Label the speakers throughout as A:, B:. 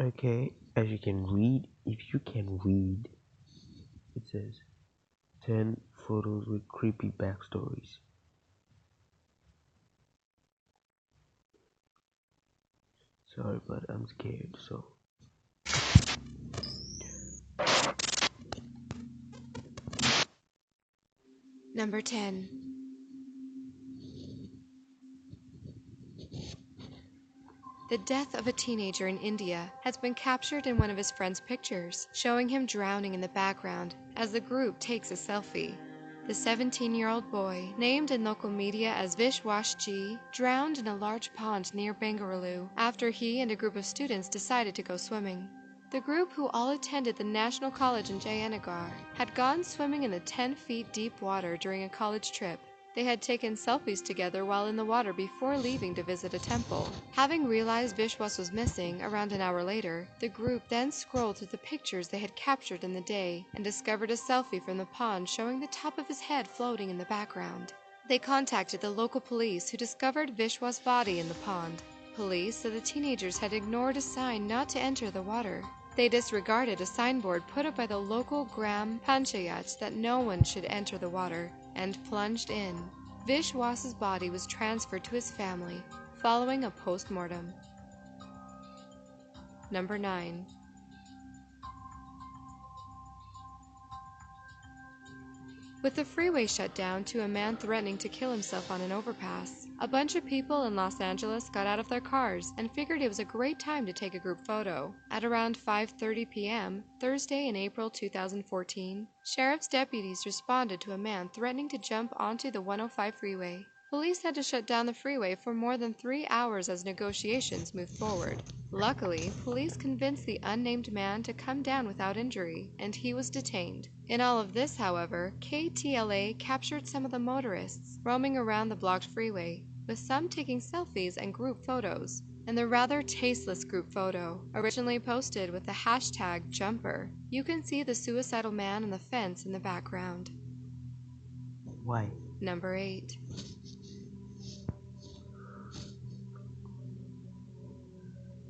A: Okay, as you can read, if you can read, it says 10 photos with creepy backstories. Sorry, but I'm scared, so.
B: Number 10. The death of a teenager in India has been captured in one of his friend's pictures, showing him drowning in the background as the group takes a selfie. The 17-year-old boy, named in local media as Vishwas G, drowned in a large pond near Bengaluru after he and a group of students decided to go swimming. The group, who all attended the National College in G.A.B.R.O, had gone swimming in the 10 feet deep water during a college trip. They had taken selfies together while in the water before leaving to visit a temple. Having realized Vishwas was missing around an hour later, the group then scrolled through the pictures they had captured in the day and discovered a selfie from the pond showing the top of his head floating in the background. They contacted the local police, who discovered Vishwas' body in the pond. Police said the teenagers had ignored a sign not to enter the water. They disregarded a signboard put up by the local Gram Panchayat that no one should enter the water, and plunged in. Vishwas's body was transferred to his family following a post-mortem. Number 9. With the freeway shut down to a man threatening to kill himself on an overpass, a bunch of people in Los Angeles got out of their cars and figured it was a great time to take a group photo. At around 5:30 p.m., Thursday in April 2014, sheriff's deputies responded to a man threatening to jump onto the 105 freeway. Police had to shut down the freeway for more than 3 hours as negotiations moved forward. Luckily, police convinced the unnamed man to come down without injury, and he was detained. In all of this, however, KTLA captured some of the motorists roaming around the blocked freeway, with some taking selfies and group photos. In the rather tasteless group photo, originally posted with the hashtag #Jumper, you can see the suicidal man on the fence in the background.
A: Why?
B: Number 8.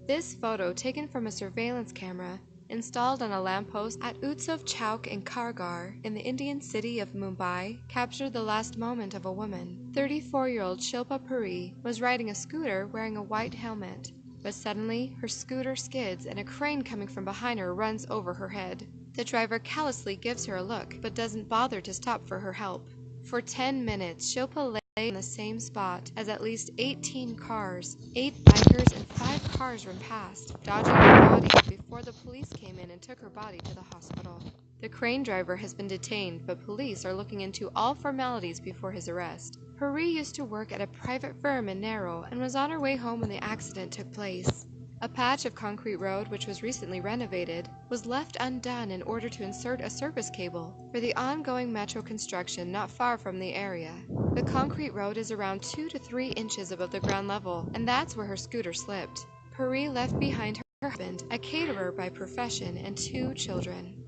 B: This photo, taken from a surveillance camera installed on a lamppost at Utsav Chowk in Kharghar in the Indian city of Mumbai, captured the last moment of a woman. 34-year-old Shilpa Puri was riding a scooter wearing a white helmet, but suddenly her scooter skids and a crane coming from behind her runs over her head. The driver callously gives her a look, but doesn't bother to stop for her help. For 10 minutes, Shilpa lay in the same spot as at least 18 cars, 8 bikers, and 5 cars ran past, dodging her body before the police came in and took her body to the hospital. The crane driver has been detained, but police are looking into all formalities before his arrest. Puri used to work at a private firm in Narrow and was on her way home when the accident took place. A patch of concrete road, which was recently renovated, was left undone in order to insert a service cable for the ongoing metro construction not far from the area. The concrete road is around 2 to 3 inches above the ground level, and that's where her scooter slipped. Puri left behind her husband, a caterer by profession, and 2 children.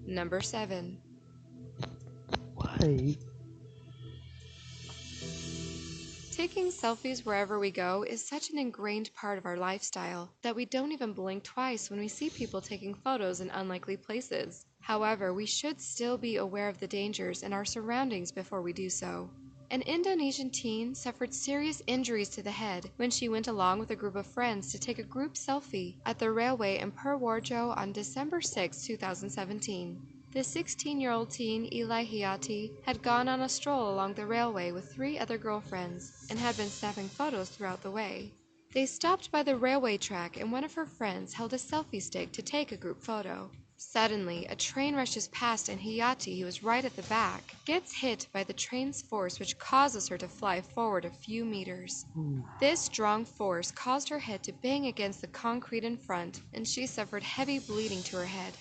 B: Number 7.
A: Why?
B: Taking selfies wherever we go is such an ingrained part of our lifestyle that we don't even blink twice when we see people taking photos in unlikely places. However, we should still be aware of the dangers in our surroundings before we do so. An Indonesian teen suffered serious injuries to the head when she went along with a group of friends to take a group selfie at the railway in Purworejo on December 6, 2017. The 16-year-old teen, Eli Hayati, had gone on a stroll along the railway with 3 other girlfriends and had been snapping photos throughout the way. They stopped by the railway track and one of her friends held a selfie stick to take a group photo. Suddenly, a train rushes past and Hayati, who was right at the back, gets hit by the train's force, which causes her to fly forward a few meters. This strong force caused her head to bang against the concrete in front, and she suffered heavy bleeding to her head.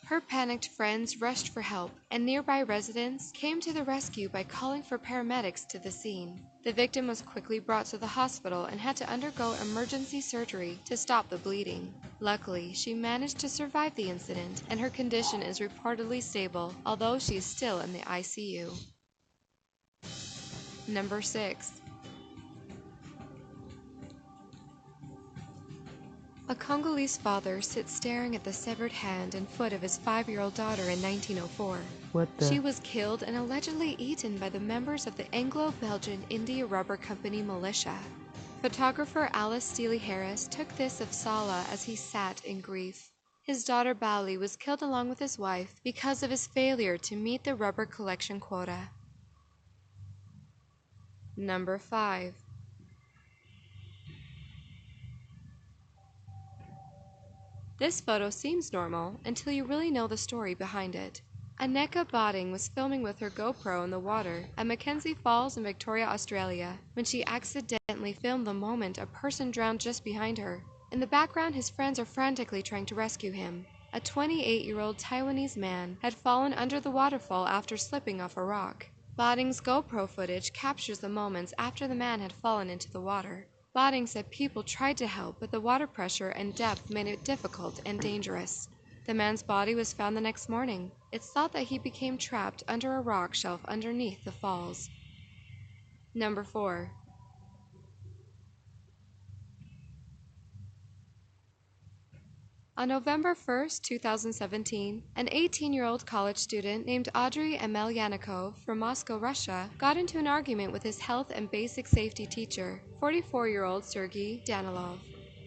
B: Her panicked friends rushed for help, and nearby residents came to the rescue by calling for paramedics to the scene. The victim was quickly brought to the hospital and had to undergo emergency surgery to stop the bleeding. Luckily, she managed to survive the incident, and her condition is reportedly stable, although she is still in the ICU. Number 6. A Congolese father sits staring at the severed hand and foot of his 5-year-old daughter in 1904.
A: What
B: She
A: the?
B: was killed and allegedly eaten by the members of the Anglo-Belgian India Rubber Company militia. Photographer Alice Steely Harris took this of Salah as he sat in grief. His daughter Bali was killed along with his wife because of his failure to meet the rubber collection quota. Number 5. This photo seems normal until you really know the story behind it. Anneka Botting was filming with her GoPro in the water at Mackenzie Falls in Victoria, Australia, when she accidentally filmed the moment a person drowned just behind her. In the background, his friends are frantically trying to rescue him. A 28-year-old Taiwanese man had fallen under the waterfall after slipping off a rock. Botting's GoPro footage captures the moments after the man had fallen into the water. Botting said people tried to help, but the water pressure and depth made it difficult and dangerous. The man's body was found the next morning. It's thought that he became trapped under a rock shelf underneath the falls. Number 4. On November 1st, 2017, an 18-year-old college student named Audrey Emelyanikov from Moscow, Russia, got into an argument with his health and basic safety teacher, 44-year-old Sergei Danilov.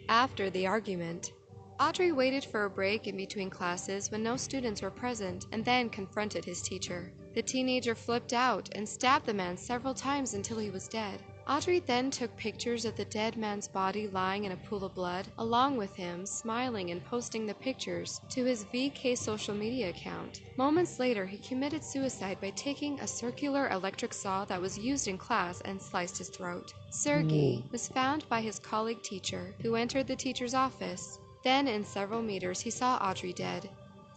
B: After the argument, Audrey waited for a break in between classes when no students were present and then confronted his teacher. The teenager flipped out and stabbed the man several times until he was dead. Audrey then took pictures of the dead man's body lying in a pool of blood, along with him smiling and posting the pictures to his VK social media account. Moments later, he committed suicide by taking a circular electric saw that was used in class and sliced his throat. Sergei
A: Whoa.
B: was found by his colleague teacher, who entered the teacher's office. Then, in several meters, he saw Audrey dead.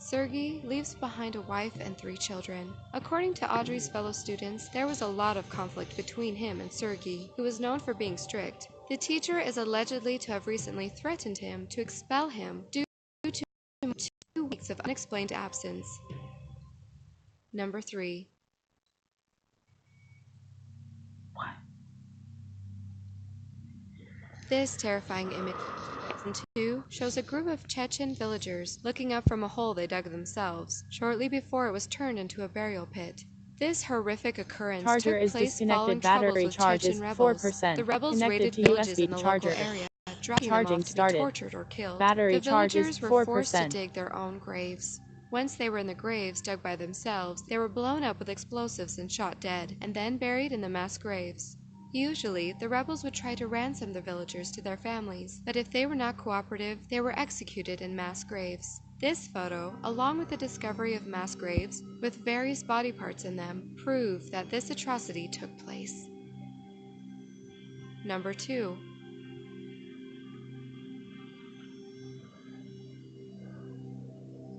B: Sergei leaves behind a wife and 3 children. According to Audrey's fellow students, there was a lot of conflict between him and Sergei, who was known for being strict. The teacher is allegedly to have recently threatened him to expel him due to 2 weeks of unexplained absence. Number 3.
A: What?
B: This terrifying image in 2 shows a group of Chechen villagers looking up from a hole they dug themselves, shortly before it was turned into a burial pit. This horrific occurrence
C: Charger
B: took
C: is
B: place following
C: disconnected.
B: troubles
C: Battery
B: with
C: charge
B: Chechen
C: is
B: rebels. The
C: 4%.
B: rebels
C: Connected
B: raided
C: to
B: villages in
C: USB
B: the local
C: charger.
B: area, dragging them
C: Charging
B: off to be
C: started.
B: tortured or killed.
C: Battery
B: The
C: charge is
B: villagers were forced to
C: 4%.
B: dig their own graves. Once they were in the graves dug by themselves, they were blown up with explosives and shot dead, and then buried in the mass graves. Usually, the rebels would try to ransom the villagers to their families, but if they were not cooperative, they were executed in mass graves. This photo, along with the discovery of mass graves with various body parts in them, prove that this atrocity took place. Number 2.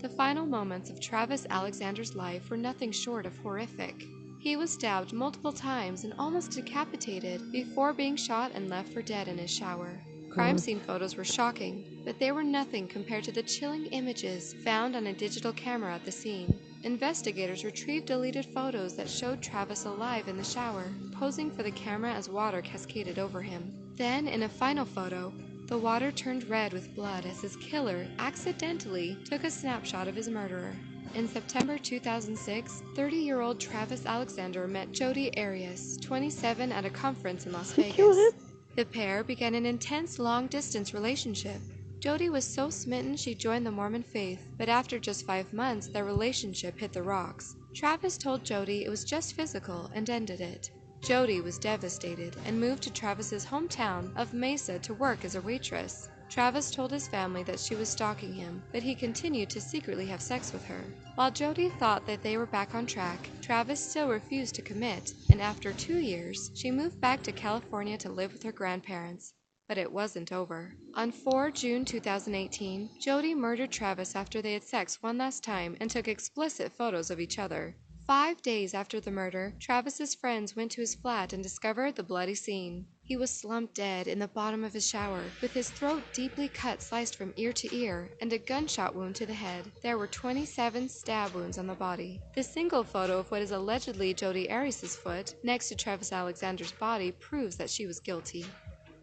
B: The final moments of Travis Alexander's life were nothing short of horrific. He was stabbed multiple times and almost decapitated before being shot and left for dead in his shower. Crime scene photos were shocking, but they were nothing compared to the chilling images found on a digital camera at the scene. Investigators retrieved deleted photos that showed Travis alive in the shower, posing for the camera as water cascaded over him. Then, in a final photo, the water turned red with blood as his killer accidentally took a snapshot of his murderer. In September 2006, 30-year-old Travis Alexander met Jodi Arias, 27, at a conference in Las
A: She killed him?
B: Vegas. The pair began an intense long-distance relationship. Jodi was so smitten she joined the Mormon faith, but after just 5 months, their relationship hit the rocks. Travis told Jodi it was just physical and ended it. Jodi was devastated and moved to Travis's hometown of Mesa to work as a waitress. Travis told his family that she was stalking him, but he continued to secretly have sex with her. While Jodi thought that they were back on track, Travis still refused to commit, and after 2 years, she moved back to California to live with her grandparents. But it wasn't over. On June 4, 2018, Jodi murdered Travis after they had sex one last time and took explicit photos of each other. 5 days after the murder, Travis's friends went to his flat and discovered the bloody scene. He was slumped dead in the bottom of his shower, with his throat deeply cut, sliced from ear to ear, and a gunshot wound to the head. There were 27 stab wounds on the body. The single photo of what is allegedly Jodi Arias' foot next to Travis Alexander's body proves that she was guilty.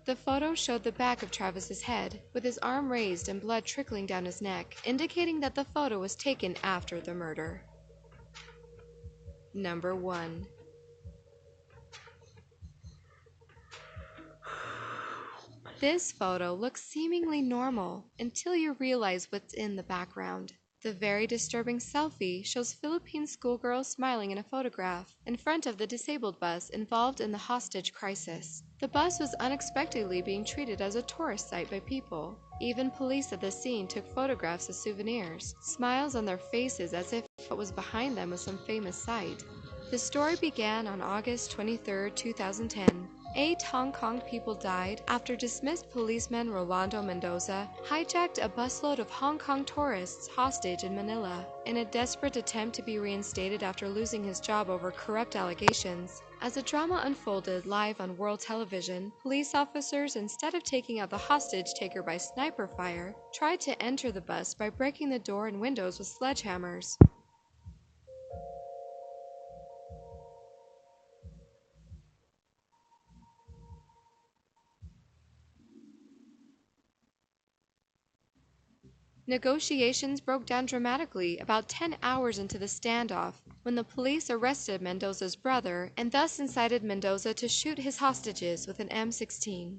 B: The photo showed the back of Travis's head, with his arm raised and blood trickling down his neck, indicating that the photo was taken after the murder. Number 1. This photo looks seemingly normal until you realize what's in the background. The very disturbing selfie shows Philippine schoolgirls smiling in a photograph in front of the disabled bus involved in the hostage crisis. The bus was unexpectedly being treated as a tourist site by people. Even police at the scene took photographs as souvenirs, smiles on their faces as if what was behind them was some famous sight. The story began on August 23, 2010. 8 Hong Kong people died after dismissed policeman Rolando Mendoza hijacked a busload of Hong Kong tourists hostage in Manila. In a desperate attempt to be reinstated after losing his job over corrupt allegations, as the drama unfolded live on world television, police officers, instead of taking out the hostage taker by sniper fire, tried to enter the bus by breaking the door and windows with sledgehammers. Negotiations broke down dramatically about 10 hours into the standoff when the police arrested Mendoza's brother and thus incited Mendoza to shoot his hostages with an M16.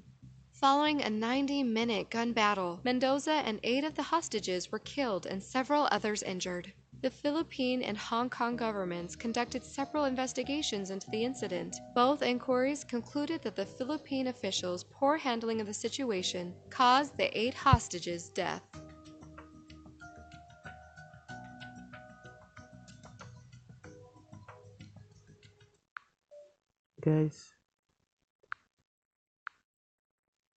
B: Following a 90-minute gun battle, Mendoza and 8 of the hostages were killed and several others injured. The Philippine and Hong Kong governments conducted several investigations into the incident. Both inquiries concluded that the Philippine officials' poor handling of the situation caused the 8 hostages' death.
A: Guys,